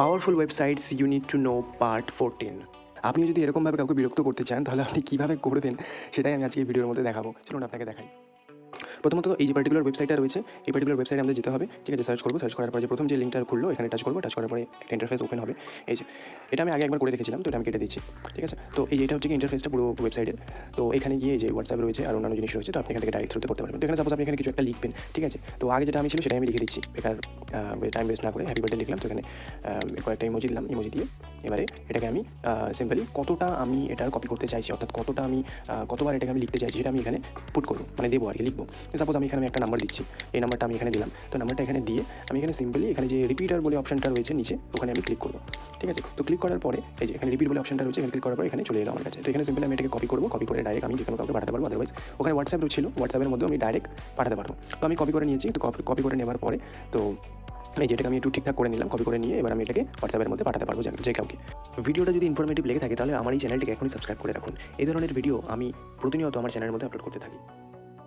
Powerful websites you need to know part 14। আপনি যদি এরকমভাবে কাউকে বিরক্ত করতে চান তাহলে আপনি কীভাবে করবেন সেটাই আমি আজকে এই ভিডিওর মধ্যে দেখাবো। চলুন আপনাকে দেখাই। প্রথমত এই যে পার্টিকুলার ওয়েবসাইটটা রয়েছে, এই পার্টিকুলার ওয়েবসাইটে আমাদের যেতে হবে। ঠিক আছে, সার্চ করবো, সার্চ করার পরে যে প্রথম যে লিঙ্কটা খুললো এখানে টাচ করবো, টাচ করার পরে একটা ইন্টারফেস ওপেন হবে। এই যে এটা আমি আগে একবার করে রেখেছিলাম, তো এটা আমি কেটে দিচ্ছি। ঠিক আছে, তো এই যে এটা হচ্ছে কি ইন্টারফেসটা পুরো ওয়েবসাইটের। তো এখানে গিয়ে যে হোয়াটসঅ্যাপ রয়েছে আর অন্যান্য জিনিস রয়েছে, তো আপনি এখান থেকে ডাইরেক্ট থ্রুতে করতে পারবেন। তো এখানে সাপোজ আপনি এখানে কিছু একটা লিখবেন। ঠিক আছে, তো আগে যেটা আমি ছিল সেটাই আমি লিখে দিচ্ছি, বেকার টাইম ওয়েস্ট না করে হ্যাপি বার্থডে লিখলাম। তো এখানে কয়েকটা ইমোজি দিলাম, ইমোজি দিয়ে এবারে এটাকে আমি সিম্পলি কতটা আমি এটার কপি করতে চাইছি, অর্থাৎ কতটা আমি কতবার এটাকে আমি লিখতে চাইছি সেটা আমি এখানে পুট করবো, মানে দেবো আর কি, লিখবো। সাপোজ আমি এখানে একটা নাম্বার দিচ্ছি, এই নাম্বারটা আমি এখানে দিলাম। তো নাম্বারটা এখানে দিয়ে আমি এখানে সিম্পলি এখানে যে রিপিটার বলে অপশনটা রয়েছে নিচে, ওখানে আমি ক্লিক করবো। ঠিক আছে, তো ক্লিক করার পরে এই যে এখানে রিপিট বলে অপশনটা রয়েছে, এখানে ক্লিক করার পরে এখানে চলে এলো আমার কাছে। তো এখানে সিম্পলি আমি এটাকে কপি করবো, কপি করে ডাইরেক্ট আমি যেখানে কাউকে পাঠাতে পারবো। আদারওয়াইজ ওখানে হোয়াটসঅ্যাপ ছিল, হোয়াটসঅ্যাপের মধ্যেও আমি ডাইরেক্ট পাঠাতে পারবো। তো আমি কপি করে নিয়েছি, তো কপি করে নেওয়ার পরে তো এই যেটাকে আমি একটু ঠিকঠাক করে নিলাম, কপি করে নিয়ে এবার আমি এটাকে হোয়াটসঅ্যাপের মধ্যে পাঠাতে পারবো যে কাউকে। ভিডিওটা যদি ইনফরমেটিভ লেগে থাকে তাহলে আমার এই চ্যানেলটিকে এখনই সাবস্ক্রাইব করে রাখুন। এই ধরনের ভিডিও আমি প্রতিনিয়ত আমার চ্যানেলের মধ্যে আপলোড করতে থাকি।